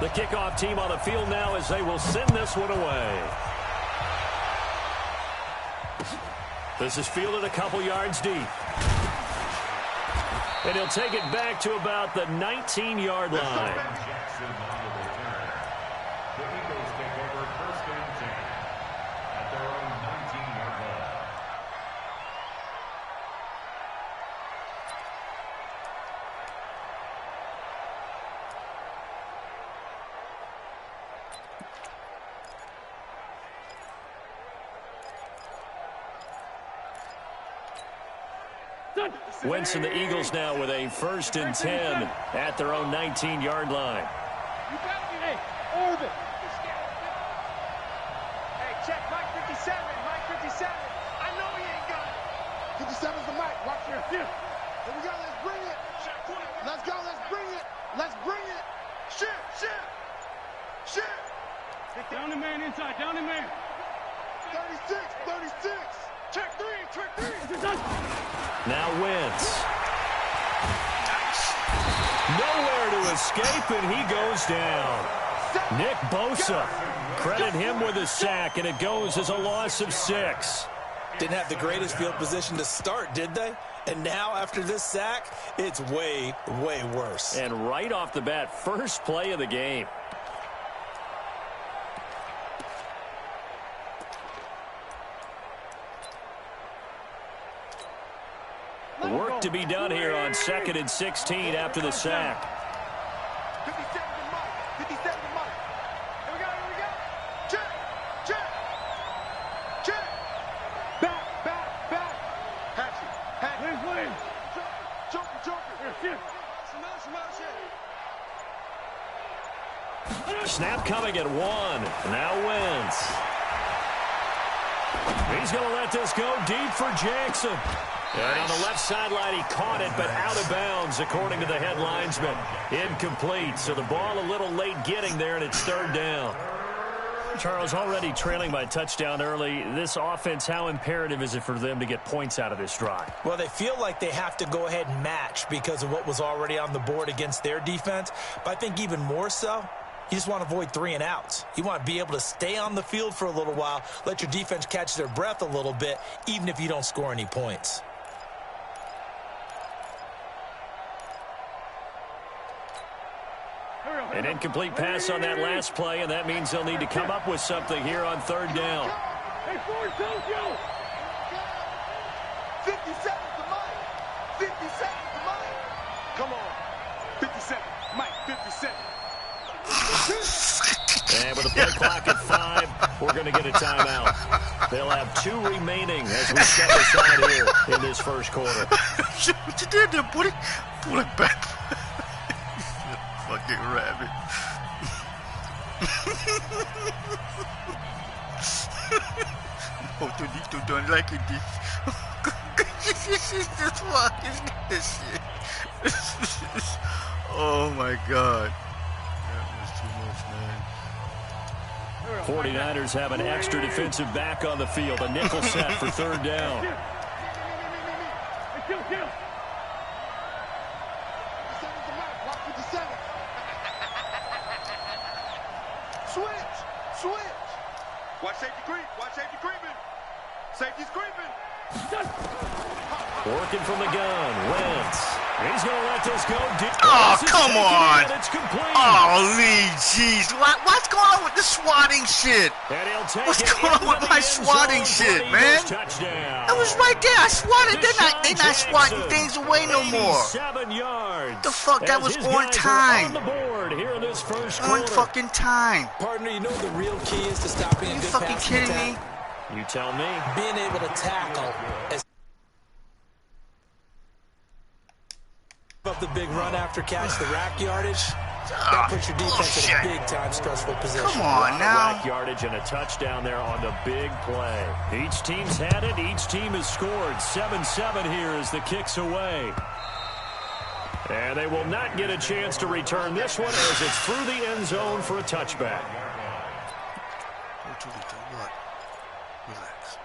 The kickoff team on the field now as they will send this one away. This is fielded a couple yards deep. And he'll take it back to about the 19-yard line. The Eagles take over first and 10 at their own 19-yard line. Wentz and the Eagles now with a first and 10 at their own 19-yard line. You got me. Hey, orbit. Hey, check Mike 57. Mike 57. I know he ain't got it. 57's the mic. Watch your shift. Here we go. Let's bring it. Let's go. Let's bring it. Let's bring it. Shift. Down the man inside. Down the man. 36. Check three. Now Wentz. Nowhere to escape, and he goes down. Nick Bosa. Credit him with a sack, and it goes as a loss of 6. Didn't have the greatest field position to start, did they? And now, after this sack, it's way, way worse. And right off the bat, first play of the game. Work to be done here on 2nd and 16 after the sack. 57 to Mike. Here we go. Check. Back. Hatchet. Williams. Joker. Snap coming at 1. Now Wentz. He's going to let this go deep for Jackson. And on the left sideline, he caught it, but out of bounds, according to the head linesman. Incomplete, so the ball a little late getting there, and it's 3rd down. Charles, already trailing by touchdown early. This offense, how imperative is it for them to get points out of this drive? Well, they feel like they have to go ahead and match because of what was already on the board against their defense. But I think even more so, you just want to avoid 3 and outs. You want to be able to stay on the field for a little while, let your defense catch their breath a little bit, even if you don't score any points. An incomplete pass on that last play, and that means they'll need to come up with something here on 3rd down. Hey, Ford, Tokyo. 57's the Mike. 57's the Mike. Come on. 57. Mike, 57. And with the play clock at 5, we're going to get a timeout. They'll have 2 remaining as we step aside here in this first quarter. What you did there, buddy? Pull it back. Fucking rabbit. You don't like it, this fucking this shit. Oh my God. That was too much, man. 49ers have an extra defensive back on the field. A nickel set for 3rd down. Switch. Watch safety creeping. Safety's creeping. Working from the gun. Wentz. He's going to let this go deep. Oh, come on. It's complete. Holy jeez. What's going on with the swatting shit? And he'll take What's going on with my swatting shit, man? Touchdown. It was right there. I swatted. They're not swatting things away no more. 7 yards. The fuck? That was on time. On the board here in this first On quarter. fucking time. Partner, you know the real key is to stop being Are you good fucking passing kidding attack? me? You tell me. Being able to tackle up the big run after catch, the rack yardage, that puts your defense in a big-time stressful position. Come on now. Rack yardage and a touchdown there on the big play. Each team's had it. Each team has scored. 7-7 here as the kick's away. And they will not get a chance to return this one as it's through the end zone for a touchback. What? Relax.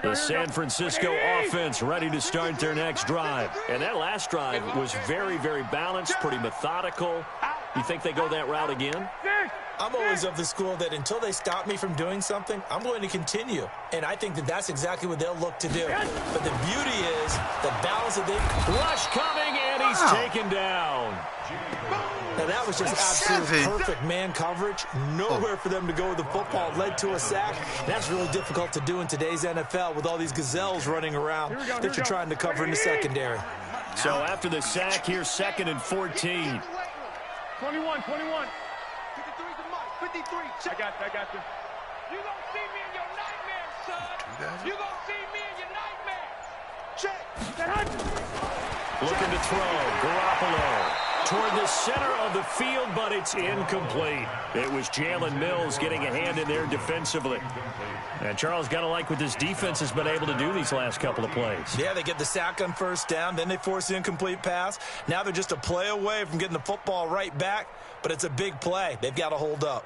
The San Francisco offense ready to start their next drive. And that last drive was very, very balanced, pretty methodical. You think they go that route again? I'm always of the school that until they stop me from doing something, I'm going to continue. And I think that that's exactly what they'll look to do. But the beauty is the balance that they... Rush coming, and he's taken down. Now, that was just absolute perfect man coverage. Nowhere for them to go with the football. Led to a sack. That's really difficult to do in today's NFL with all these gazelles running around that you're trying to cover in the secondary. So after the sack, here's 2nd and 14. 21. 53's the mic. 53. Check. I got you. You gonna see me in your nightmares, son. You gonna see me in your nightmares. Check. Looking to throw. Garoppolo toward the center of the field, but it's incomplete. It was Jalen Mills getting a hand in there defensively. And Charles, got to like what this defense has been able to do these last couple of plays. Yeah, they get the sack on first down, then they force the incomplete pass. Now they're just a play away from getting the football right back, but it's a big play. They've got to hold up.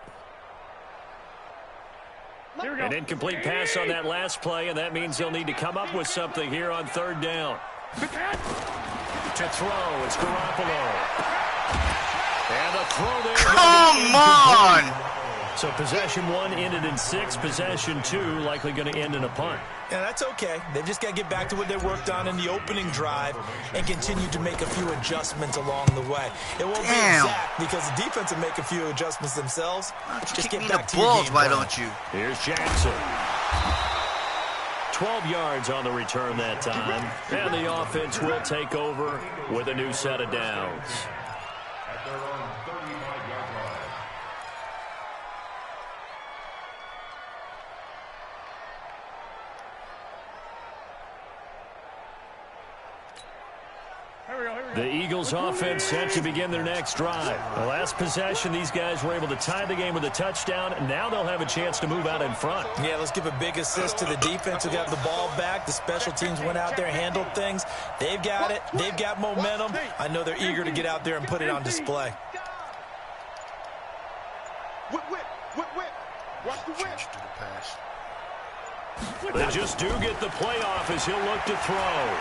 An incomplete pass on that last play, and that means they'll need to come up with something here on 3rd down. To throw, it's Garoppolo. And a throw there. Come on! So possession 1 ended in 6. Possession 2 likely going to end in a punt. Yeah, that's okay. They've just got to get back to what they worked on in the opening drive and continue to make a few adjustments along the way. It won't be exact because the defense will make a few adjustments themselves. Just get back to your game. Why don't you? Here's Jackson. 12 yards on the return that time. And the offense will take over with a new set of downs. At their own 35-yard line. The Eagles offense set to begin their next drive. The last possession, these guys were able to tie the game with a touchdown. Now they'll have a chance to move out in front. Yeah, let's give a big assist to the defense who got the ball back. The special teams went out there, handled things. They've got it. They've got momentum. I know they're eager to get out there and put it on display. Whip. Watch the whip. They just do get the playoff as he'll look to throw.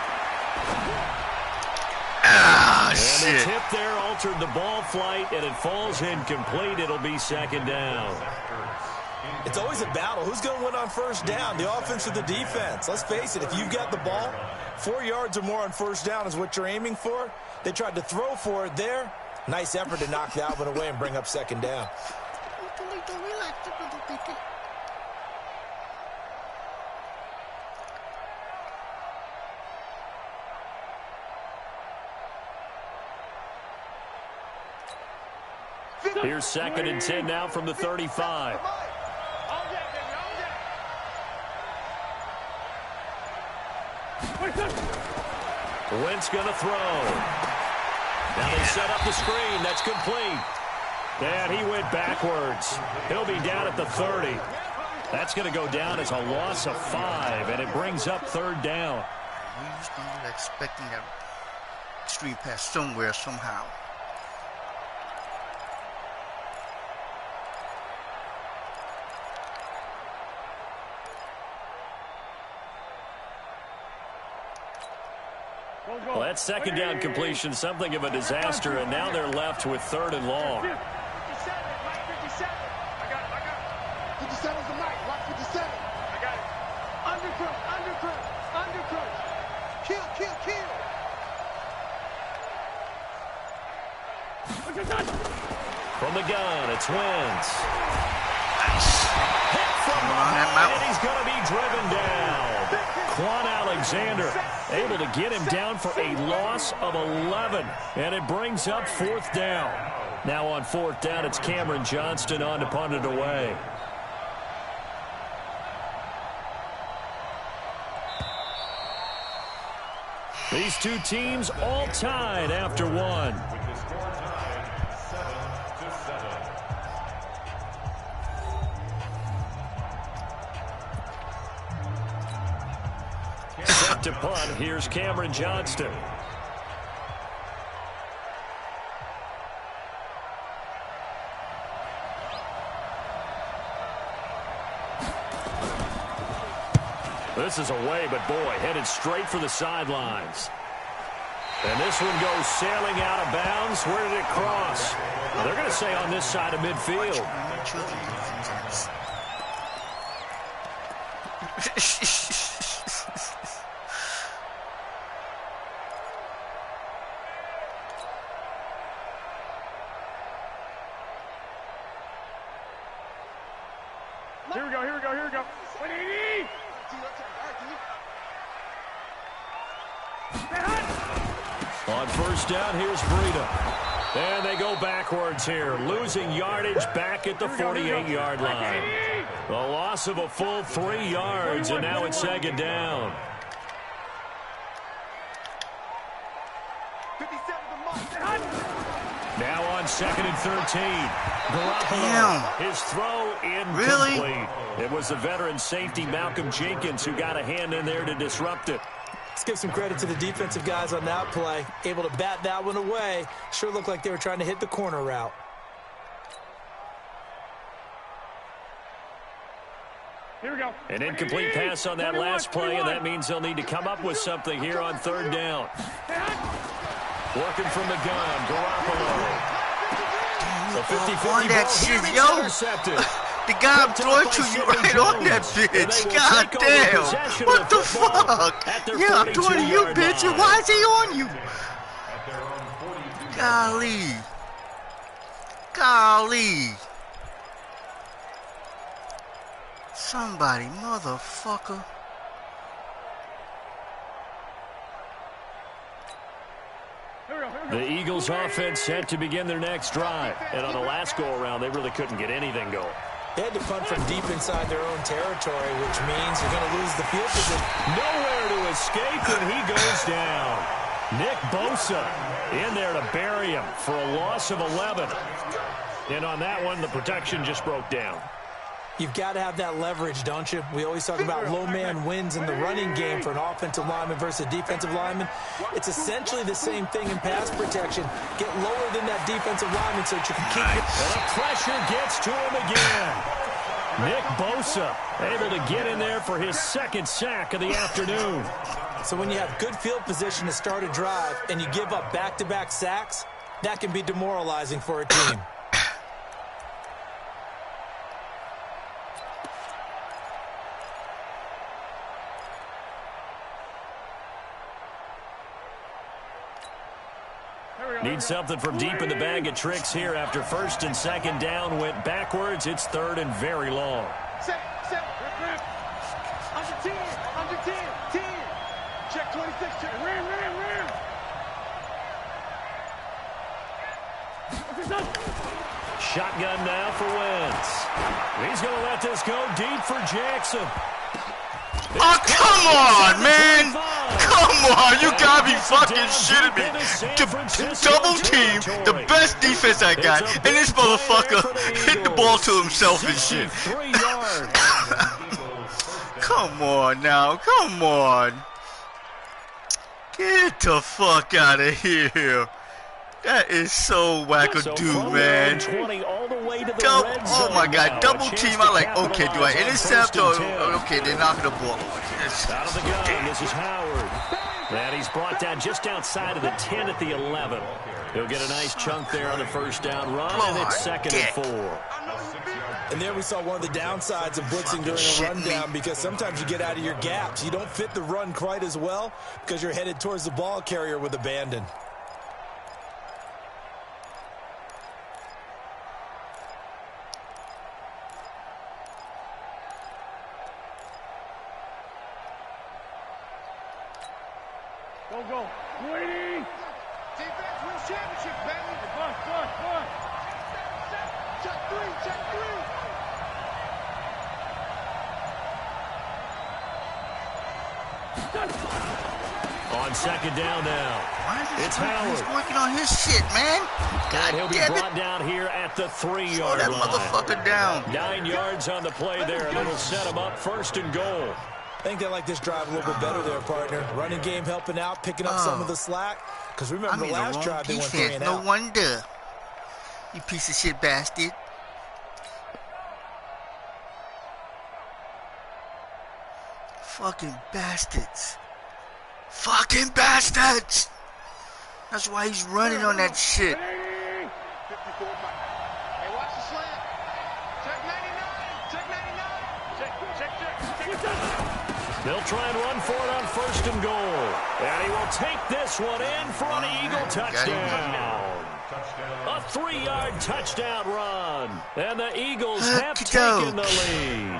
Ah, and shit. the tip there altered the ball flight, and it falls incomplete. It'll be 2nd down. It's always a battle. Who's going to win on first down, the offense or the defense? Let's face it, if you've got the ball, 4 yards or more on first down is what you're aiming for. They tried to throw for it there. Nice effort to knock that one away and bring up 2nd down. Here's 2nd and 10 now from the 35. Wentz going to throw. Now they set up the screen. That's complete. And he went backwards. He'll be down at the 30. That's going to go down as a loss of 5, and it brings up 3rd down. We were expecting that screen pass somewhere, somehow. Well, that 2nd down completion, something of a disaster, and now they're left with 3rd and long. 57, Mike 57. I got it. 57's the mic. Watch 57. I got it. Undercrunch. Kill. From the gun, it's Wentz. Hit from behind, and he's going to be driven down. Quan Alexander able to get him down for a loss of 11, and it brings up 4th down. Now on 4th down, it's Cameron Johnston on to punt it away. These two teams all tied after one. With the score tied 7-7. Set to punt, here's Cameron Johnston. This is away, but boy, headed straight for the sidelines. And this one goes sailing out of bounds. Where did it cross? Well, they're going to say on this side of midfield. Here we go, here we go, here we go. 180! On first down, here's Breida. And they go backwards here, losing yardage back at the 48-yard line. The loss of a full 3 yards, and now it's second down. 57 Now on second and 13. Garoppolo, his throw incomplete. Really? It was the veteran safety Malcolm Jenkins who got a hand in there to disrupt it. Let's give some credit to the defensive guys on that play. Able to bat that one away. Sure looked like they were trying to hit the corner route. Here we go. An incomplete pass on that last play, and that means they'll need to come up with something here on third down. Working from the gun, Garoppolo. The 50-50 that ball shit, here, yo. intercepted. The guy I'm throwing to you right on that bitch. God damn. What the fuck? Yeah, I'm throwing to you, bitch. And why is he on you? Golly. Golly. Somebody, motherfucker. The Eagles offense set to begin their next drive. And on the last go-around, they really couldn't get anything going. They had to punt from deep inside their own territory, which means you're going to lose the field position. Nowhere to escape when he goes down. Nick Bosa in there to bury him for a loss of 11. And on that one, the protection just broke down. You've got to have that leverage, don't you? We always talk about low man wins in the running game for an offensive lineman versus a defensive lineman. It's essentially the same thing in pass protection. Get lower than that defensive lineman so that you can keep it. And the pressure gets to him again. Nick Bosa able to get in there for his second sack of the afternoon. So when you have good field position to start a drive and you give up back-to-back sacks, that can be demoralizing for a team. Need something from deep in the bag of tricks here after first and second down went backwards. It's third and very long. Set, rip. Under 10, 10. Check 26, check. Ram. Shotgun now for Wentz. He's going to let this go deep for Jackson. Oh, come on, man. Come on, you gotta be fucking shitting me. Double team, the best defense I got, and this motherfucker hit the ball to himself and shit. Come on now, come on. Get the fuck out of here. That is so wackadoo, man. Oh my god, double team. I like, okay, do I intercept or okay, they're knocking the ball. Out of the gun, this is Howard. And he's brought down just outside of the 10 at the 11. He'll get a nice chunk there on the first down run, and it's second and 4. And there we saw one of the downsides of blitzing during a rundown, because sometimes you get out of your gaps. You don't fit the run quite as well because you're headed towards the ball carrier with abandon. Go. 280. Defense wins championship, baby. Bust. Check three. On second down now. It's Howard. He's working on his shit, man. And he'll be brought down here at the 3-yard that line. Motherfucker down. 9 yards on the play there, and it'll set him up first and goal. I think they like this drive a little bit better there, partner. Running game helping out, picking up some of the slack. Because remember, the last drive they went 3 and out. No wonder. You piece of shit bastard. Fucking bastards. Fucking bastards! That's why he's running on that shit. 54 Mike. Hey, watch the slant. Check 99. Check 99. Check. They'll try and run for it on 1st and goal. And he will take this one in for an Eagle touchdown. A 3-yard touchdown run. And the Eagles have taken the lead.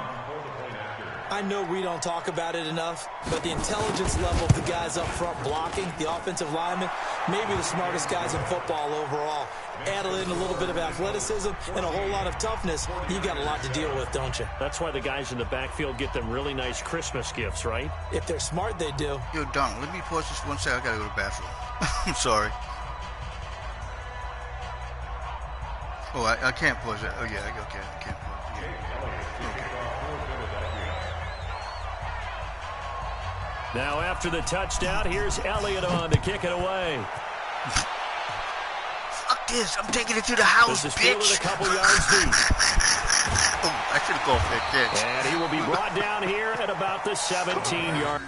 I know we don't talk about it enough, but the intelligence level of the guys up front blocking, the offensive linemen, maybe the smartest guys in football overall. Add in a little bit of athleticism and a whole lot of toughness, you got a lot to deal with, don't you? That's why the guys in the backfield get them really nice Christmas gifts, right? If they're smart, they do. Yo, Don, let me pause this 1 second. I gotta go to the bathroom. I'm sorry. Oh, I can't pause that. Oh, yeah, okay. I can't pause it. Yeah. Okay. Now after the touchdown, here's Elliott on to kick it away. Fuck this. I'm taking it to the house, this is bitch. fielded a couple yards deep. Oh, I should have gone for that catch. And he will be brought down here at about the 17-yard.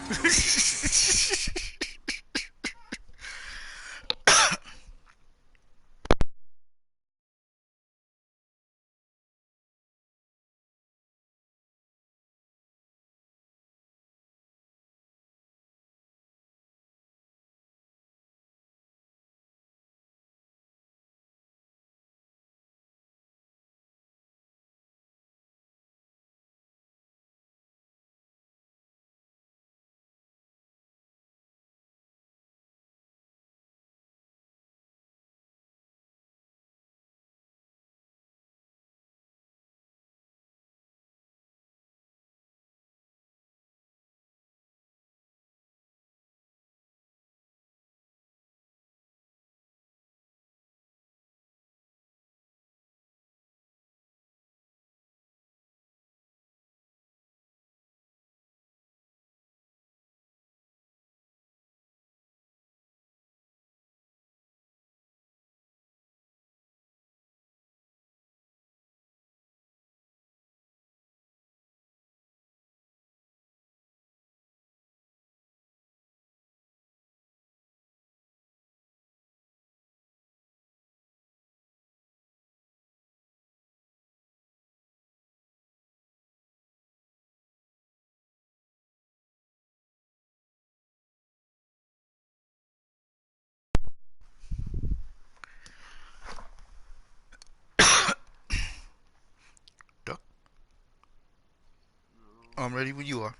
I'm ready when you are.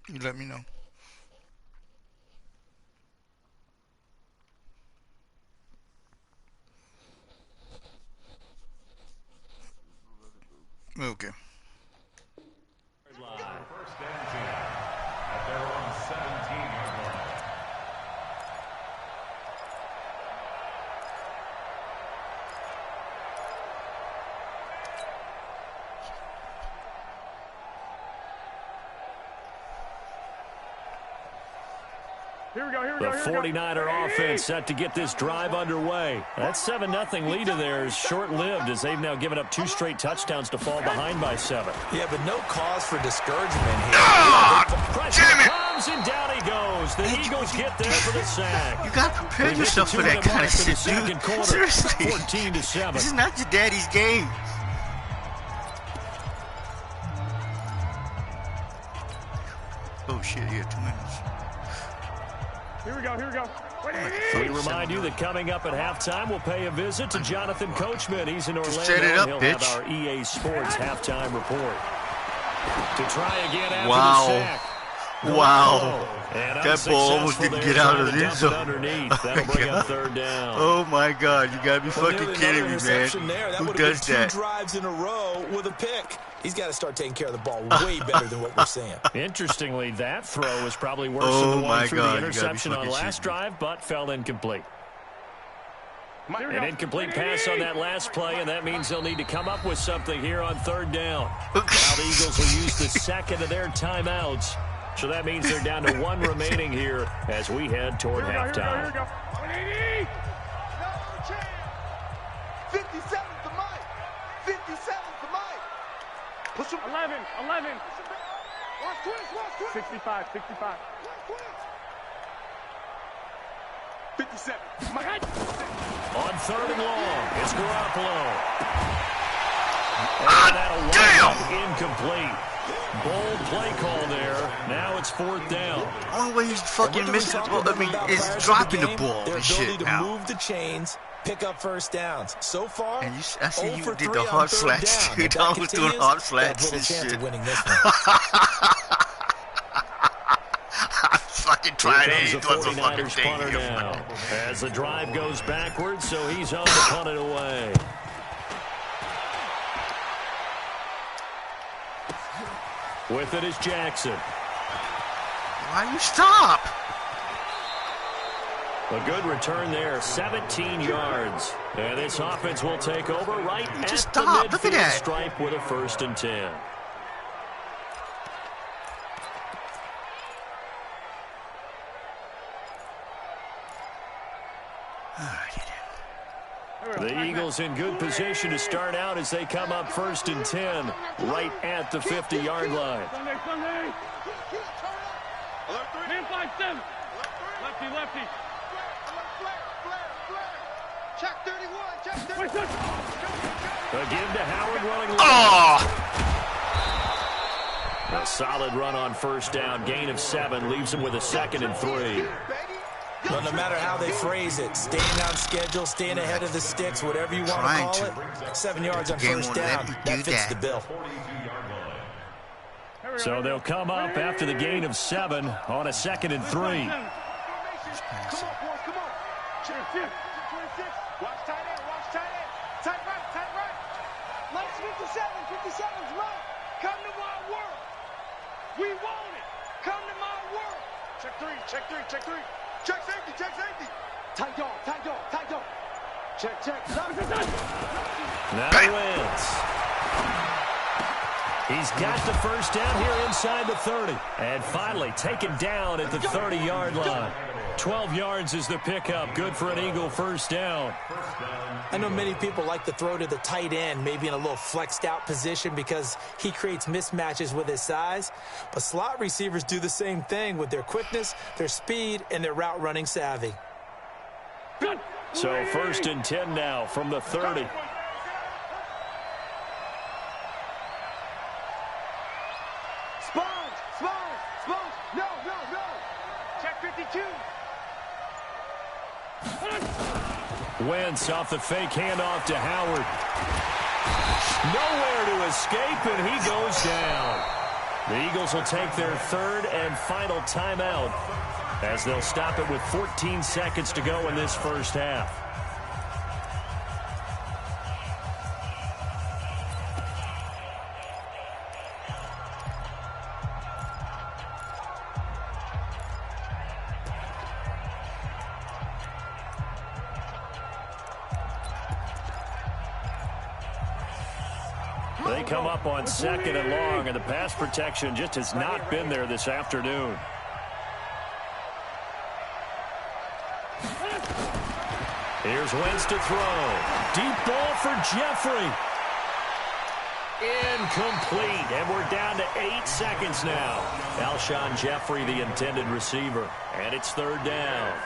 You let me know. Okay. First and 10 at their own 17-yard line. Here we go. The 49er offense set to get this drive underway. That 7-0 lead of theirs short-lived as they've now given up 2 straight touchdowns to fall behind by 7. Yeah, but no cause for discouragement here. Pressure comes and down he goes. The Eagles get there for the sack. You gotta prepare yourself for that kind of shit, dude. Seriously. 14-7. This is not your daddy's game. Oh shit, yeah, 2 minutes. Here we go. We remind you that coming up at halftime, we'll pay a visit to Jonathan Coachman. He's in Orlando. Set it up, and he'll bitch. have our EA Sports halftime report. To try again after Wow. the sack. Wow. And That ball almost unsuccessful didn't there, get out trying of to the dump end zone. it underneath. That'll bring up 3rd down. Oh my God, you gotta be fucking Nearly kidding another me, man. interception there. That Who would have does been 2 that? drives in a row with a pick. He's got to start taking care of the ball way better than what we're seeing. Interestingly, that throw was probably worse Oh than the my one through God, the you gotta be interception on fucking last shitting me. drive, but fell incomplete. An incomplete pass on that last play, and that means they'll need to come up with something here on 3rd down. Now the Eagles will use the second of their timeouts. So that means they're down to 1 remaining here as we head toward halftime. Here we go. 180. No chance. 57 to Mike. 57 to Mike. Push him. 11. 65, 65. 57. My God. On 3rd and long, it's Garoppolo. Damn! Incomplete. Bold play call there. Now it's 4th down. Only way he's fucking missing the ball, is dropping the ball and shit now. Move the chains, pick up first downs. So far, and I see you did 3 the hard slats. Dude, I was doing hard slats and shit. I'm fucking trying to hit the fucking thing now. As the drive goes backwards, so he's home to punt it away. With it is Jackson. Why you stop? A good return there, 17 yards. And this offense will take over right at the midfield stripe with a 1st and 10. The Eagles in good position to start out as they come up 1st and 10 right at the 50-yard line. Lefty. Check 31. Check 31. Again to Howard running left. A solid run on 1st down. Gain of 7 leaves him with a 2nd and 3. Well, no matter how they phrase it, staying on schedule, staying ahead of the sticks, whatever you want to call it, 7 yards on 1st down, that fits the bill. So they'll come up after the gain of 7 on a 2nd and 3. Come on, boys, come on. Check 26. Watch tight end, watch tight end. Tight right. Let's 57's right. Come to my world. We want it. Come to my world. Check 3. Check safety. Tight dog. Check. Now wins. He's got the 1st down here inside the 30. And finally taken down at the 30-yard line. 12 yards is the pickup. Good for an Eagle 1st down. I know many people like to throw to the tight end, maybe in a little flexed out position because he creates mismatches with his size. But slot receivers do the same thing with their quickness, their speed, and their route running savvy. So 1st and 10 now from the 30. Sponge. No. Check 52. Wentz off the fake handoff to Howard. Nowhere to escape, and he goes down. The Eagles will take their 3rd and final timeout as they'll stop it with 14 seconds to go in this 1st half. They come up on 2nd and long, and the pass protection just has not been there this afternoon. Here's Wentz to throw. Deep ball for Jeffrey. Incomplete, and we're down to 8 seconds now. Alshon Jeffrey, the intended receiver, and it's 3rd down.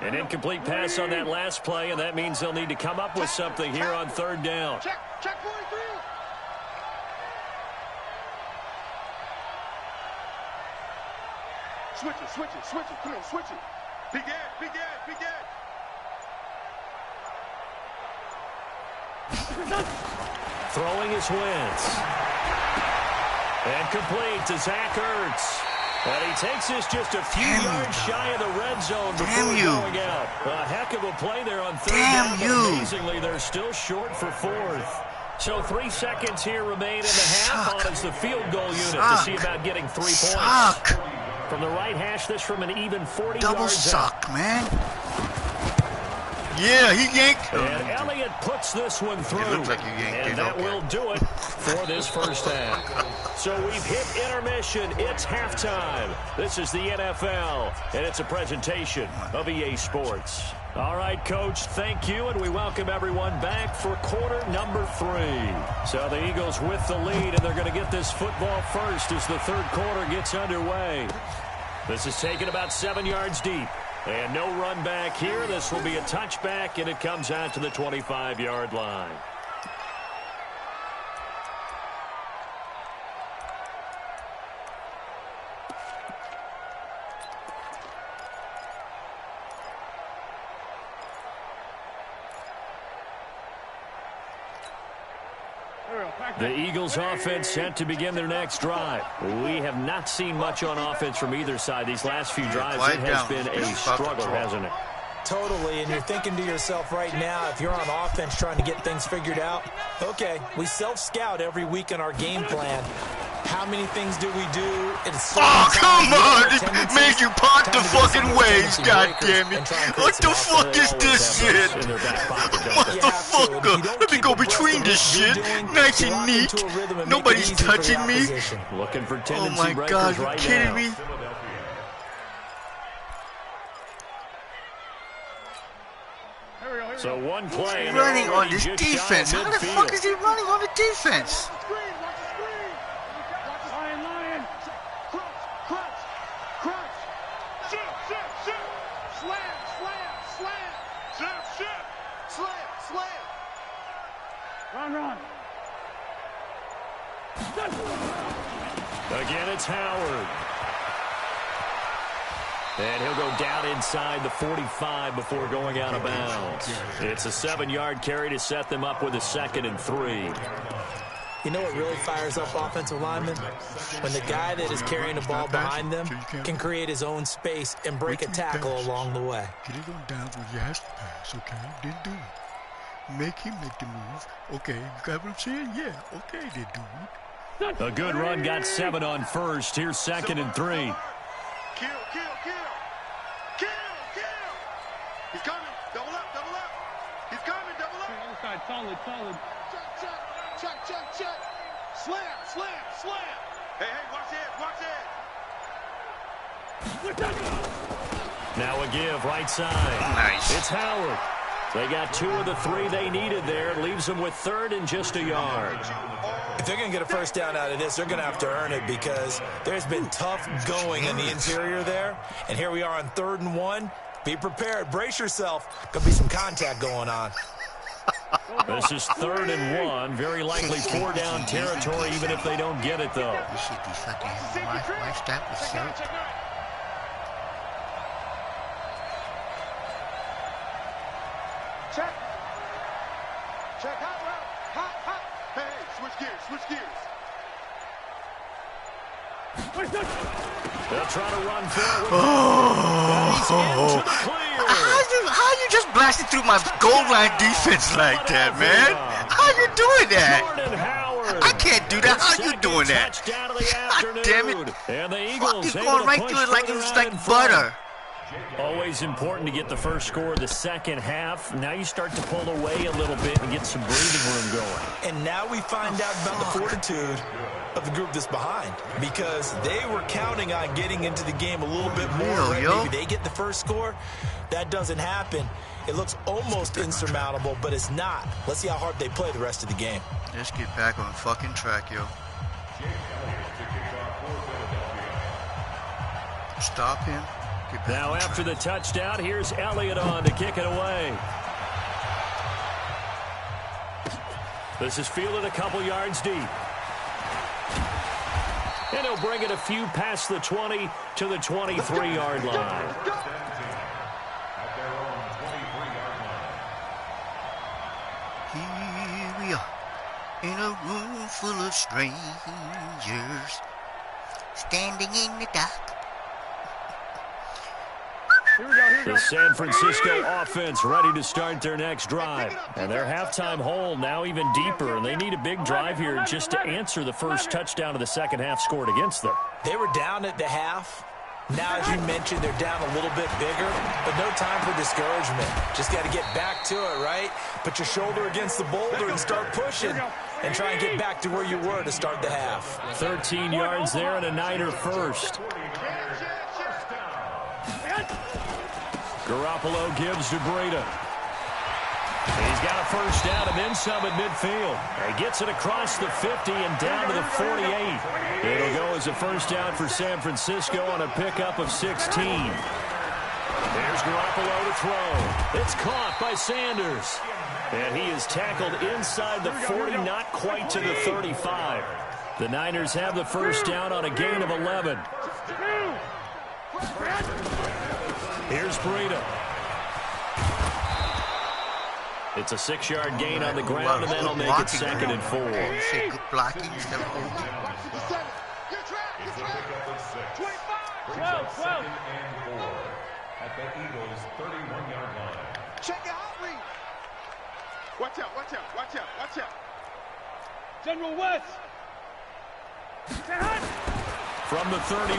An incomplete pass on that last play, and that means they'll need to come up with something here on 3rd down. Check 43. Switch it. Come on, switch it. Big Ed. Throwing is Wentz. And complete to Zach Ertz. And he takes this just a few yards shy of the red zone before going out. A heck of a play there on 3rd down, but amazingly, they're still short for 4th. So 3 seconds here remain in the half on as the field goal unit to see about getting 3 points. From the right hash, this from an even 40 yards Double suck, man. Yeah, he yanked. And Elliott puts this one through. It looks like you yanked it. And that will do it for this first half. So we've hit intermission. It's halftime. This is the NFL, and it's a presentation of EA Sports. All right, Coach, thank you, and we welcome everyone back for quarter number 3. So the Eagles with the lead, and they're going to get this football first as the third quarter gets underway. This is taken about 7 yards deep. And no run back here. This will be a touchback, and it comes out to the 25-yard line. The Eagles offense set to begin their next drive. We have not seen much on offense from either side. These last few drives, it has been a struggle, hasn't it? Totally, and you're thinking to yourself right now, if you're on offense trying to get things figured out, okay, we self-scout every week in our game plan. How many things do we do? Oh, come on! It made you part the fucking waves, goddammit! What the fuck is this shit? Motherfucker! Let me go between this shit. Nice and neat. Nobody's touching me. Looking for oh my god, you kidding me? So one play. He's running on this defense. How the fuck is he running on the defense? Run. Again, it's Howard. And he'll go down inside the 45 before going out of bounds. It's a 7-yard carry to set them up with a 2nd and 3. You know what really fires up offensive linemen? When the guy that is carrying the ball behind them can create his own space and break a tackle along the way. Get it on down when you have to pass, okay? Didn't do it. Make him make the move. Okay, you got what I'm saying? Yeah, okay, then do it. A good run got 7 on first. Here's 2nd and 3. Kill. He's coming. Double up. He's coming. Double up. Inside, solid. Check. Slam. Hey, watch it. Now a give right side. Nice. It's Howard. They got 2 of the 3 they needed there. Leaves them with 3rd and just a yard. If they're going to get a first down out of this, they're going to have to earn it because there's been tough going in the interior there. And here we are on 3rd and 1. Be prepared. Brace yourself. Could be some contact going on. This is 3rd and 1. Very likely 4-down territory, even if they don't get it, though. You should be fucking watch that with soap. Check. Hot. Hey, switch gears. They'll try to run forward. How you just blasted through my goal line defense like that, man? How you doing that? I can't do that. How you doing that? God damn it. And the Eagles fucking going right through it like it was like butter. Always important to get the first score of the second half. Now you start to pull away a little bit and get some breathing room going. And now we find out about the fortitude of the group that's behind because they were counting on getting into the game a little bit more. Right? Maybe they get the first score. That doesn't happen. It looks almost insurmountable, but it's not. Let's see how hard they play the rest of the game. Let's get back on fucking track, yo. Stop him. Now after the touchdown, here's Elliott on to kick it away. This is fielded a couple yards deep. And he'll bring it a few past the 20 to the 23-yard line. Here we are in a room full of strangers standing in the dark. The San Francisco offense ready to start their next drive. And their halftime hole now even deeper, and they need a big drive here just to answer the first touchdown of the second half scored against them. They were down at the half. Now, as you mentioned, they're down a little bit bigger, but no time for discouragement. Just got to get back to it, right? Put your shoulder against the boulder and start pushing and try and get back to where you were to start the half. 13 yards there and a Niner first. Garoppolo gives to Breida. He's got a first down and then some at midfield. He gets it across the 50 and down to the 48. It'll go as a first down for San Francisco on a pickup of 16. There's Garoppolo to throw. It's caught by Sanders. And he is tackled inside the 40, not quite to the 35. The Niners have the first down on a gain of 11. Here's Breida. It's a 6-yard gain on the ground, and that'll make it 2nd and 4. You say good blocking instead of old. 12. At the Eagles' 31-yard line. Check it out, Reed. Watch out, watch out, watch out, watch out. General West. From the 31,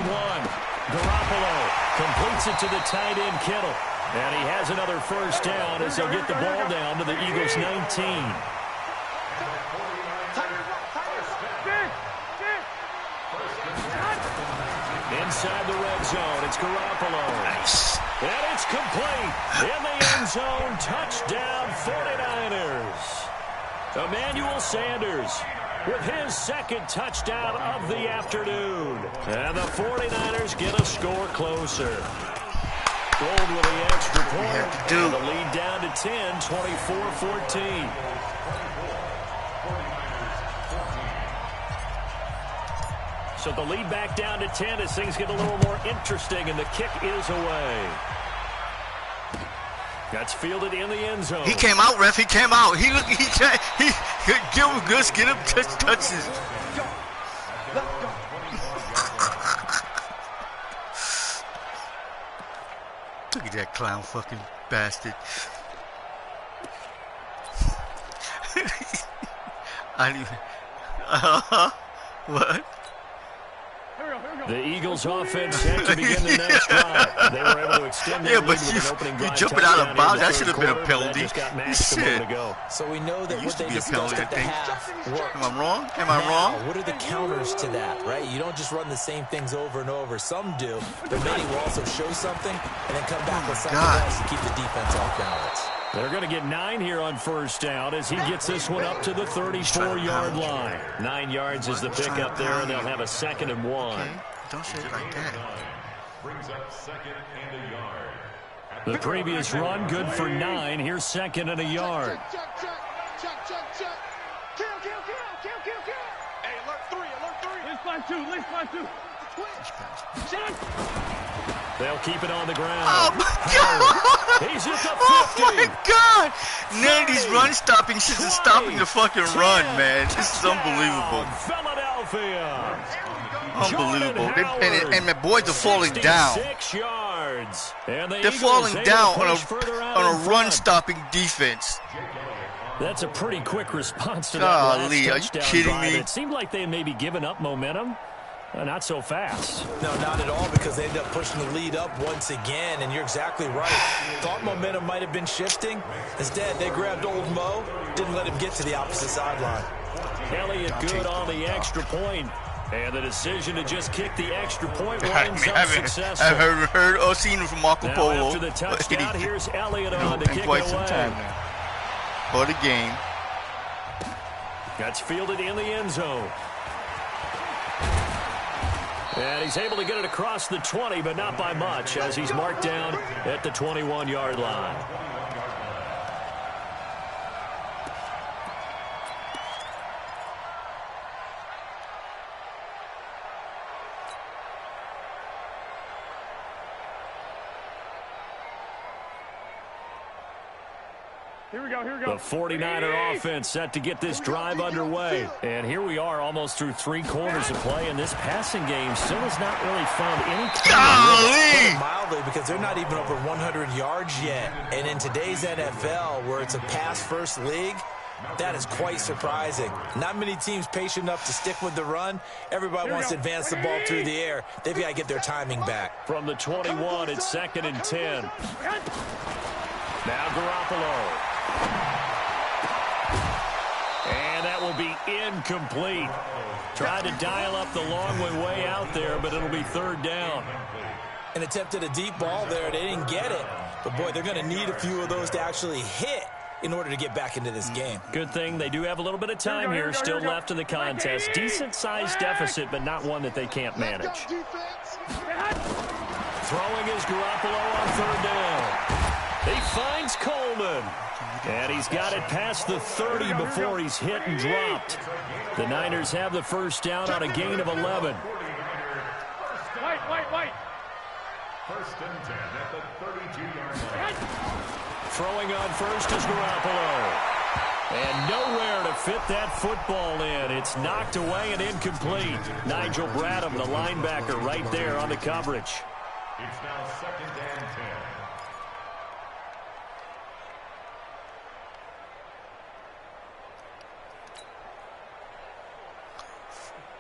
Garoppolo completes it to the tight end Kittle. And he has another first down as they'll get the ball down to the Eagles' 19. Inside the red zone, it's Garoppolo. Nice. And it's complete. In the end zone, touchdown 49ers. Emmanuel Sanders with his 2nd touchdown of the afternoon. And the 49ers get a score closer. Gold with the extra point. And the lead down to 10, 24-14. So the lead back down to 10 as things get a little more interesting, and the kick is away. That's fielded in the end zone. He came out, ref. He came out. He give him good, get him touches. Look at that clown fucking bastard. I didn't even... What? The Eagles offense set to begin the next drive. They were able to extend their lead with an opening drive. You jumping out of bounds. That should have been a penalty. Shit. So we know that what they discussed at the half worked. Am I wrong? Am I wrong? What are the counters to that, right? You don't just run the same things over and over. Some do, but many will also show something and then come back with something else to keep the defense off balance. They're going to get 9 here on first down as he gets this one up to the 34-yard line. 9 yards is the pickup there, and they'll have a 2nd and 1. Okay. Don't say it like that. Brings up 2nd and a yard. The previous run, good for 9. Here's 2nd and a yard. Check. Kill. Hey, alert 3. Let's fly 2. They'll keep it on the ground. Oh, my God. He's at the 50. Oh, my God. None of these run stopping shit is stopping the fucking run, man. This is unbelievable. Philadelphia. Unbelievable. And my boys are falling down. 6 yards. And They're falling down on a run-stopping defense. That's a pretty quick response to that last Golly, are you touchdown kidding drive. me? It seemed like they may be giving up momentum. Not so fast. No, not at all, because they end up pushing the lead up once again, and you're exactly right. Thought momentum might have been shifting. Instead, they grabbed old Mo, didn't let him get to the opposite sideline. Elliott good on the extra point. And the decision to just kick the extra point winds up successful. I've heard or seen him from Marco Polo. Now after the touchdown, here's Elliott on to kick quite it some away. time now. For the game. That's fielded in the end zone. And he's able to get it across the 20, but not by much, as he's marked down at the 21-yard line. Here we go. The 49er offense set to get this drive underway. And here we are almost through 3 quarters of play, and this passing game still has not really found any Golly! Mildly, because they're not even over 100 yards yet. And in today's NFL, where it's a pass-first league, That is quite surprising. Not many teams patient enough to stick with the run. Everybody wants to advance the ball through the air. They've got to get their timing back. From the 21, it's 2nd and 10. Now Garoppolo. And that will be incomplete. Tried to dial up the long way out there, but it'll be 3rd down. An attempt at a deep ball there. They didn't get it. But, boy, they're going to need a few of those to actually hit in order to get back into this game. Good thing they do have a little bit of time here still left in the contest. Decent-sized deficit, but not one that they can't manage. Throwing is Garoppolo on 3rd down. He finds Coleman. And he's got it past the 30 before he's hit and dropped. The Niners have the 1st down on a gain of 11. Wait. 1st and 10 at the 32-yard line. Throwing on 1st is Garoppolo. And nowhere to fit that football in. It's knocked away and incomplete. Nigel Bradham, the linebacker, right there on the coverage. It's now 2nd and 10.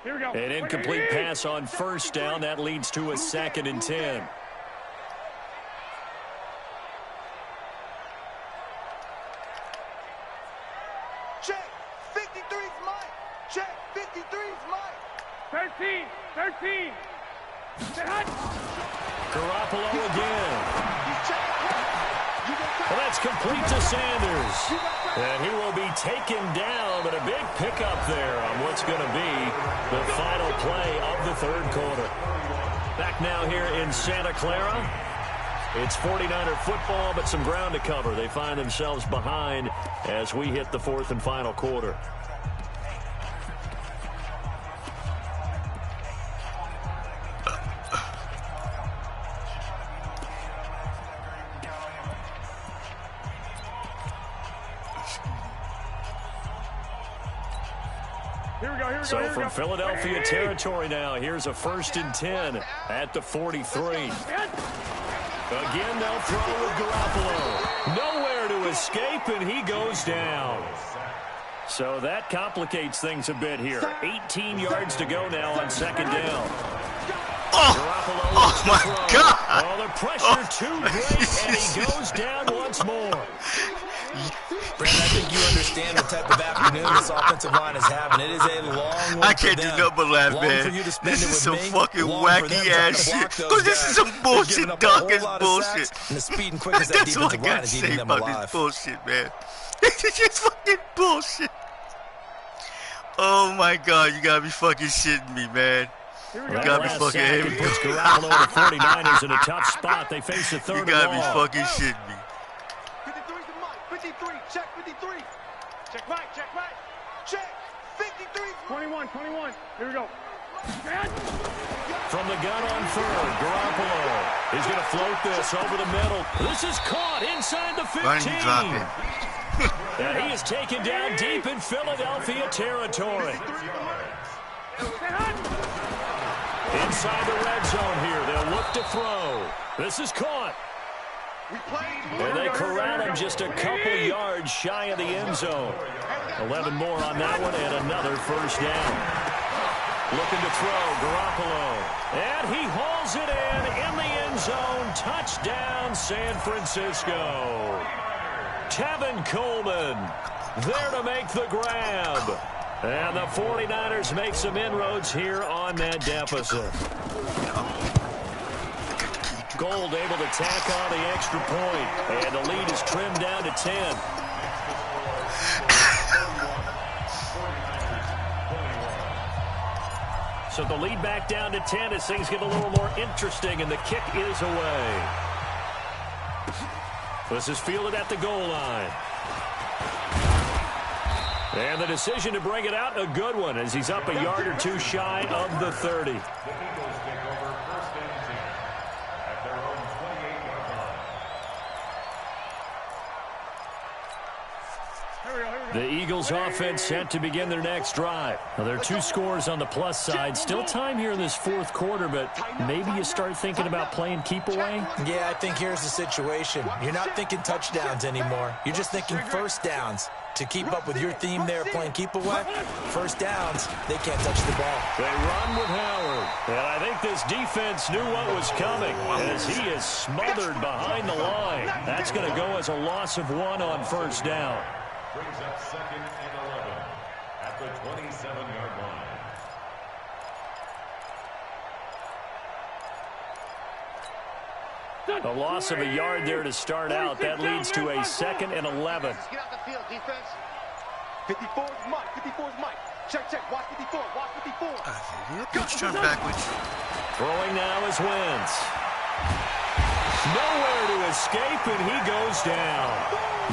Here we go. An incomplete pass on 1st down. That leads to a 2nd and 10. Check. 53's Mike. Check. 53's Mike. 13. Garoppolo again. Well, that's complete to Sanders. And he will be taken down, but a big pickup there on what's going to be the final play of the 3rd quarter. Back now here in Santa Clara. It's 49er football, but some ground to cover. They find themselves behind as we hit the 4th and final quarter. So from Philadelphia territory now, here's a 1st and 10 at the 43. Again, they'll throw with Garoppolo. Nowhere to escape, and he goes down. So that complicates things a bit here. 18 yards to go now on 2nd down. Oh my God. Oh, the pressure too great, and he goes down once more. Brandon, I think you understand the type of afternoon this offensive line is having. It is a long one. I can't do nothing but laugh, man. This is some fucking wacky ass shit. Because this is some bullshit, darkest bullshit. And the speed and quickness that That's all I defensive line got to is say eating them about alive. this bullshit, man. This is just fucking bullshit. Oh my God, you gotta be fucking shitting me, man. You gotta be fucking heavy. Puts Garoppolo and the 49ers in a tough spot. They face a 3rd You and gotta be long. fucking shitting me. 53's the Mike. 53. Check 53. Check Mike. Check. 53's 21. Here we go. From the gun on 3rd, Garoppolo. He's going to float this over the middle. This is caught inside the 15. Why didn't you drop it? And he is taken down deep in Philadelphia territory. Inside the red zone here. They'll look to throw. This is caught. And they corral him just a couple yards shy of the end zone. 11 more on that one and another 1st down. Looking to throw, Garoppolo. And he hauls it in the end zone. Touchdown, San Francisco. Tevin Coleman there to make the grab. And the 49ers make some inroads here on that deficit. Gold able to tack on the extra point. And the lead is trimmed down to 10. So the lead back down to 10 as things get a little more interesting, and the kick is away. This is fielded at the goal line. And the decision to bring it out, a good one, as he's up a yard or two shy of the 30. The Eagles take over 1st and 10 at their own 28-yard line. The Eagles offense set to begin their next drive. Now, there are 2 scores on the plus side. Still time here in this 4th quarter, but maybe you start thinking about playing keep away? Yeah, I think here's the situation. You're not thinking touchdowns anymore. You're just thinking 1st downs. to keep up with your theme there, playing keep away, first downs, they can't touch the ball. They run with Howard. And I think this defense knew what was coming as he is smothered behind the line. That's going to go as a loss of 1 on first down. Brings up 2nd and 11 at the 27-yard line. A loss of a yard there to start out. That leads to a 2nd and 11. Get out the field, defense. 54 is Mike. 54 is Mike. Check, check. Watch 54. Watch 54. Pitch turn backwards. Throwing now is Wentz. Nowhere to escape, and he goes down.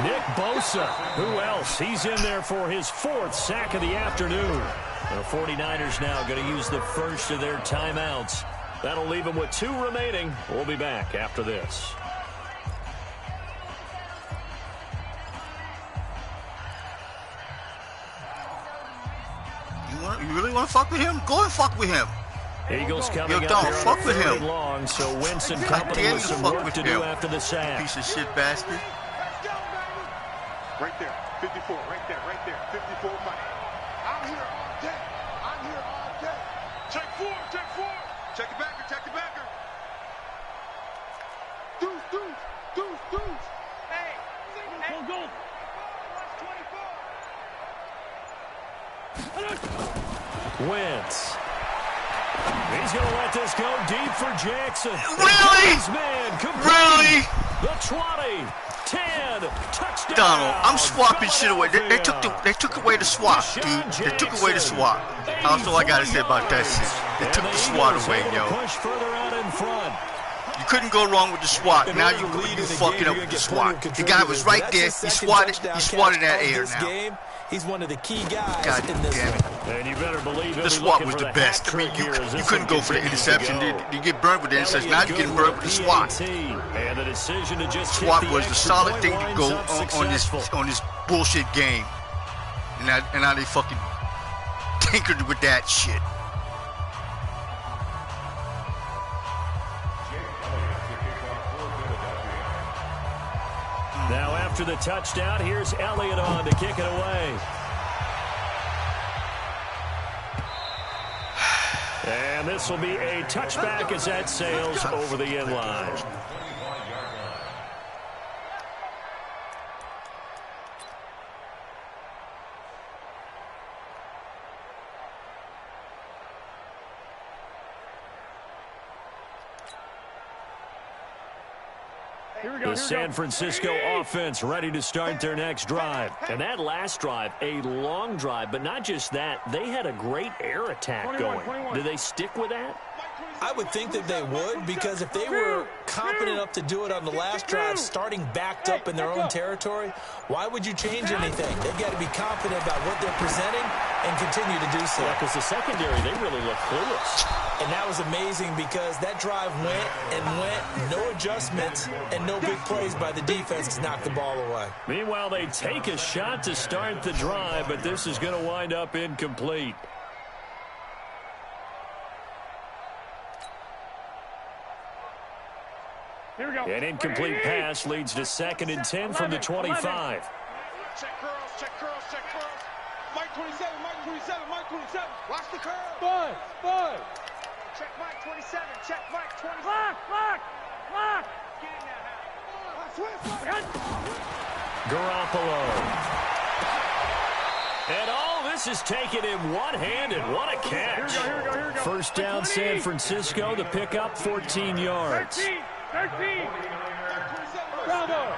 Nick Bosa. Who else? He's in there for his 4th sack of the afternoon. The 49ers now going to use the first of their timeouts. That'll leave them with 2 remaining. We'll be back after this. You really want to fuck with him? Go and fuck with him. Eagles coming up don't here fuck on with him. long, so Winston God Company damn with you some fuck work with to him. do after the sack. Piece of shit bastard. Right there. 54. Right there. Right there. 54 Mike. I'm here all day. I'm here all day. Check 4. Check 4. Check your backer. Check your backer. Deuce. Deuce. Deuce. Deuce. Hey. Go. Wentz. He's going to let this go deep for Jackson. Really? Man, Really? The 20, 10, touchdown. Donald, I'm swapping shit away. They took away the swap, dude. They took away the swap. That's all I gotta say about that shit. They took the swat away, yo. Push further out in front. You couldn't go wrong with the swat. Now you fucking up with the swat. The guy was right there. He swatted that air now. He's one of the key guys God in this damn one. it. And you better believe The swat was the best. I mean, you couldn't go for the interception. You get burned with the interception. Now you're getting burned with the swat. And the decision to just Swat was the solid thing to go on this bullshit game. And now they fucking tinkered with that shit. Now after the touchdown, here's Elliott on to kick it away. And this will be a touchback as that sails over the end line. The San Francisco offense ready to start their next drive. And that last drive, a long drive, but not just that. They had a great air attack going. Do they stick with that? I would think that they would, because if they were confident enough to do it on the last drive, starting backed up in their own territory, why would you change anything? They've got to be confident about what they're presenting and continue to do so. Yeah, because the secondary, they really look clueless. And that was amazing because that drive went and went, no adjustments and no big plays by the defense to knock the ball away. Meanwhile, they take a shot to start the drive, but this is going to wind up incomplete. Here we go. An incomplete pass leads to 2nd and 10 from the 25. Check curls. Check curls. Check curls. Mike 27. Mike 27. Mike 27. Watch the curl. Five. Check Mike 27. Check Mike 27. Lock. Get in there, Hal. Garoppolo. And all this is taken in one-handed. What a catch. Here we go. First down, San Francisco. The pickup, 14 yards. 13. Bravo.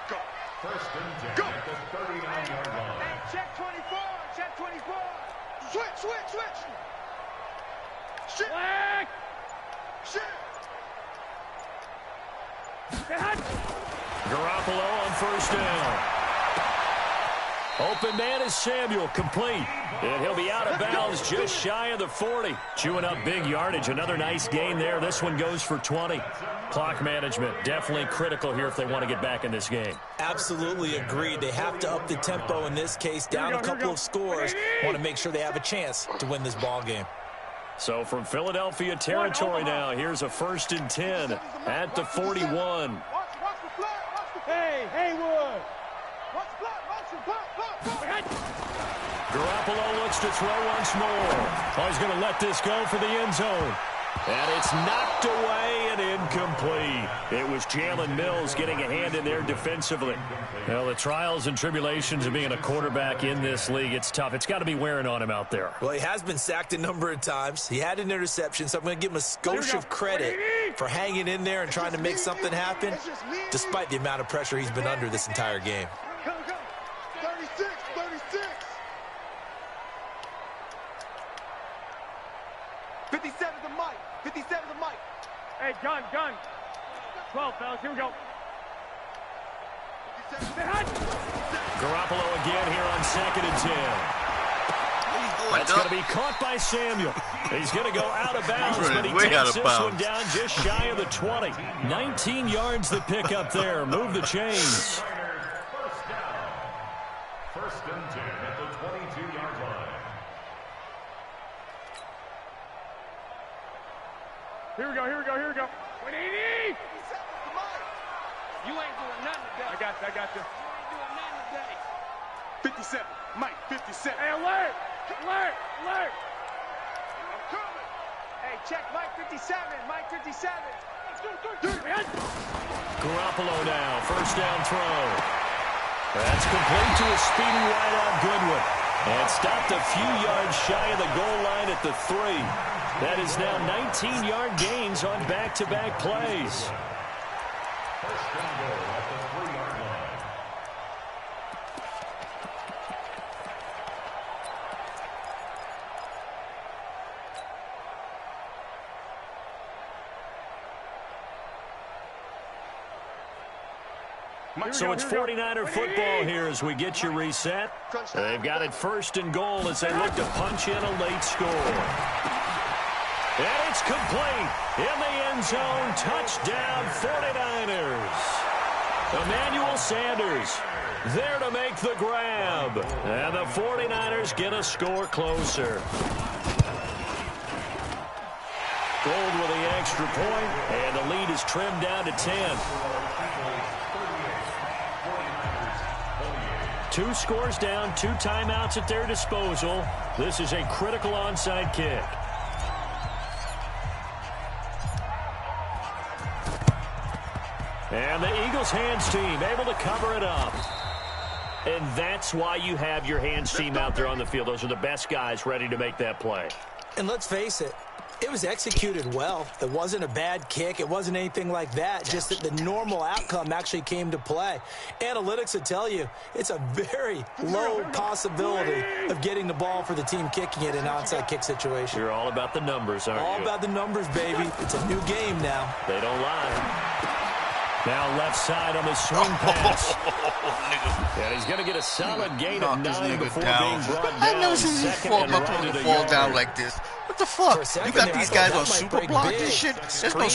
Go. First and 10 at the 39-yard line. Hey, check 24. Check 24. Switch. Shit. Black. Shit. Garoppolo on first down. Open man is Samuel, complete. And he'll be out of bounds just shy of the 40. Chewing up big yardage. Another nice gain there. This one goes for 20. Clock management definitely critical here if they want to get back in this game. Absolutely agreed. They have to up the tempo in this case, down a couple of scores. Want to make sure they have a chance to win this ball game. So from Philadelphia territory now, here's a 1st and 10 at the 41. Hey, Haywood. Garoppolo looks to throw once more. Oh, he's going to let this go for the end zone. And it's knocked away and incomplete. It was Jalen Mills getting a hand in there defensively. Well, the trials and tribulations of being a quarterback in this league, it's tough. It's got to be wearing on him out there. Well, he has been sacked a number of times. He had an interception, so I'm going to give him a skosh of credit for hanging in there and trying to make something happen, despite the amount of pressure he's been under this entire game. 36, 36. 57 to Mike. 57 to Mike. Hey, gun. 12, fellas. Here we go. Garoppolo again here on 2nd and 10. That's going to be caught by Samuel. He's going to go out of bounds, but he takes this one down just shy of the 20. 19 yards the pick up there. Move the chains. First and 10 at the 22-yard line. Here we go. 180. You ain't doing nothing today. I got you. You ain't doing nothing today. 57. Mike, 57. Hey, alert. I'm coming. Hey, check Mike 57. Mike 57. Garoppolo now, first down throw. That's complete to a speedy wideout Goodwin. And stopped a few yards shy of the goal line at the 3. That is now 19-yard gains on back-to-back plays. First and goal at the 3-yard line. So it's 49er football here as we get you reset. They've got it first and goal as they look to punch in a late score. And it's complete in the end zone. Touchdown 49ers. Emmanuel Sanders there to make the grab. And the 49ers get a score closer. Gold with the extra point, and the lead is trimmed down to 10. 2 scores down, 2 timeouts at their disposal. This is a critical onside kick. And the Eagles hands team able to cover it up. And that's why you have your hands team out there on the field. Those are the best guys ready to make that play. And let's face it, it was executed well. It wasn't a bad kick. It wasn't anything like that. Just that the normal outcome actually came to play. Analytics will tell you it's a very low possibility of getting the ball for the team kicking it in an onside kick situation. You're all about the numbers, aren't you? All about the numbers, baby. It's a new game now. They don't lie. Now left side on the swing pass. And he's going to get a solid gain of 9 before being brought down. I've never seen these fall down like this. What the fuck? You got these guys on super block and shit? There's no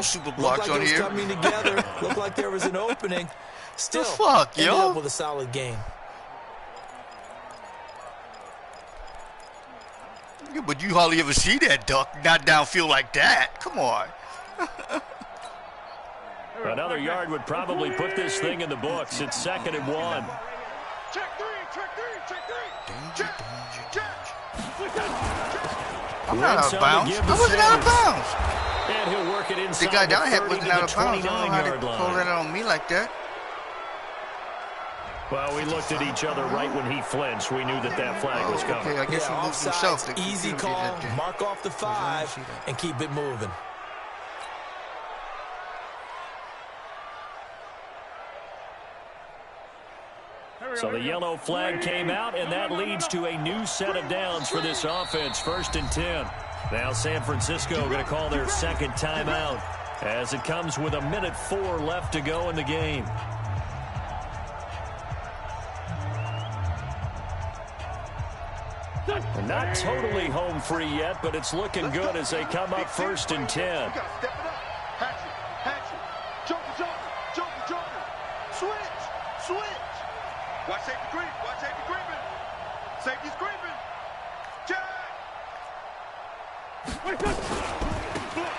super blocks on here. Coming together. Looked like there was an opening. Still, the fuck, ended yo? up with a solid game. Yeah, but you hardly ever see that duck not downfield like that. Come on. Another yard would probably put this thing in the books. It's 2nd and 1. Check 3. I'm not out of bounds. I wasn't out of bounds. And he'll work it inside the guy down here 30 wasn't to out the of bounds. I don't know how to 29-yard pull line. that on me like that. Well, we looked at each other right when he flinched. We knew that flag was coming. Okay, I guess he moved himself. Offsides, easy call, mark off the 5, and keep it moving. So the yellow flag came out, and that leads to a new set of downs for this offense. 1st and 10. Now San Francisco going to call their 2nd timeout as it comes with 1:04 left to go in the game. And not totally home free yet, but it's looking good as they come up 1st and 10. Joker. Switch. Watch safety creeping. Safety's creeping. Jack.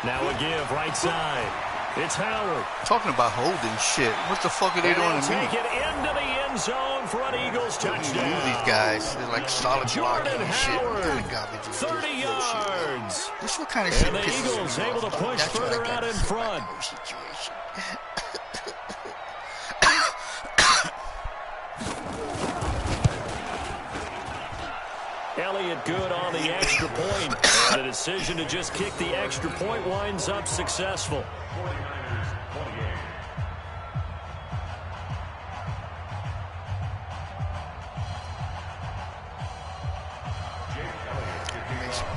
Now a give right side. It's Howard. Talking about holding shit. What the fuck are they doing to me? Take it into the end zone for an Eagles touchdown. These guys, they're like solid blocking Jordan and shit. What kind of Howard, garbage is 30 this? yards. This is what kind of shit And the pisses Eagles me able off. to push That's what I further gotta out in say about front. the whole situation. Elliott good on the extra point. And the decision to just kick the extra point winds up successful. 49ers 28.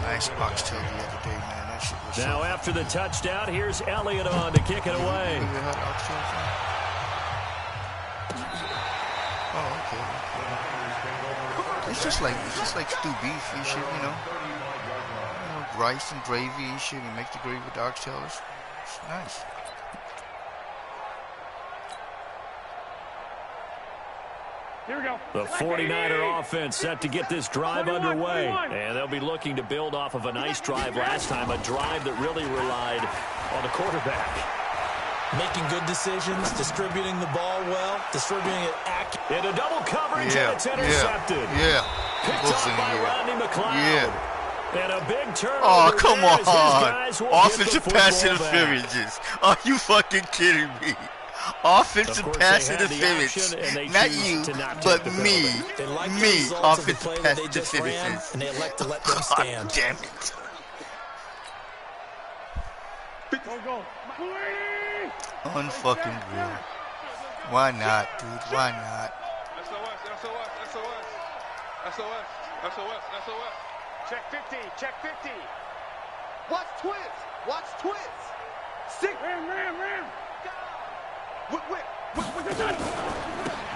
Nice box tail the other day, man. That shit was Now after the touchdown, here's Elliott on to kick it away. Oh, okay. It's just like stew beef and shit, you know. Rice and gravy and shit. You make the gravy with oxtails. It's nice. Here we go. The 49er offense set to get this drive underway. And they'll be looking to build off of a nice drive last time, a drive that really relied on the quarterback. Making good decisions, distributing the ball well, distributing it accurately. Into double coverage, and it's intercepted. Picked off by Rodney McLeod. And a big turnover. Oh, come there as his on. guys will Offensive get the pass football back. interferences. Are you fucking kidding me? Offensive Of course, pass they had the interference. option, and they Not choose you, to not but take the me. penalty. They like the Me. results of the play Offensive that pass they just ran, interferences. and they elect to let them God stand. damn it. Go. Unfucking real. Why not, dude? Why not? SOS. Check 50. Check 50. Watch twins. Watch twins. Stick. Ram.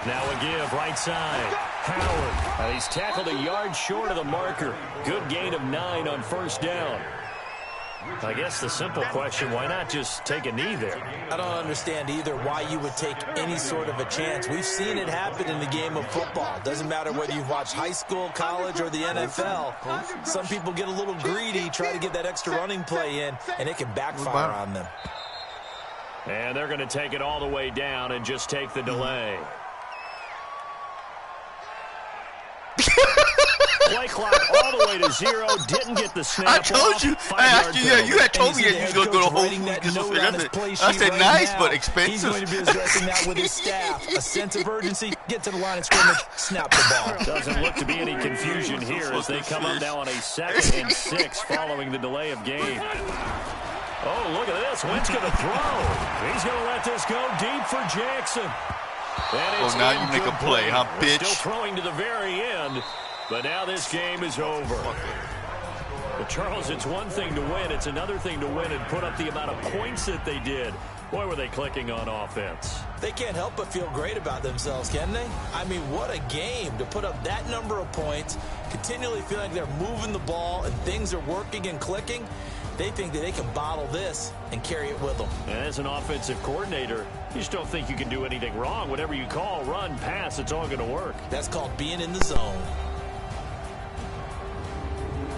Now a give, right side. Howard. He's tackled a yard short of the marker. Good gain of 9 on first down. I guess the simple question, why not just take a knee there? I don't understand either why you would take any sort of a chance. We've seen it happen in the game of football. Doesn't matter whether you've watched high school, college, or the NFL. Some people get a little greedy, try to get that extra running play in, and it can backfire on them. And they're going to take it all the way down and just take the delay. Play clock all the way to 0. Didn't get the snap. I told you. You had told me that you was going to go to Whole writing Foods that and get some note on his food. play I sheet said right nice, now. but He's expensive. going to be addressing that with his staff. A sense of urgency, get to the line of scrimmage, snap the ball. Doesn't look to be any confusion here as they come up now on a 2nd and 6 following the delay of game. Oh, look at this. Wentz going to throw. He's going to let this go deep for Jackson. Oh, now you make a play, huh, bitch? Still throwing to the very end, but now this game is over. But Charles, it's one thing to win. It's another thing to win and put up the amount of points that they did. Boy, were they clicking on offense. They can't help but feel great about themselves, can they? I mean, what a game to put up that number of points, continually feeling like they're moving the ball and things are working and clicking. They think that they can bottle this and carry it with them. And as an offensive coordinator, you just don't think you can do anything wrong. Whatever you call, run, pass, it's all going to work. That's called being in the zone.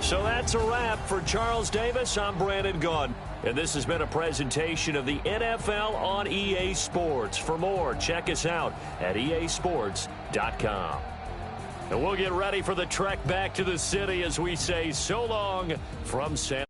So that's a wrap for Charles Davis. I'm Brandon Gunn. And this has been a presentation of the NFL on EA Sports. For more, check us out at easports.com. And we'll get ready for the trek back to the city as we say so long from San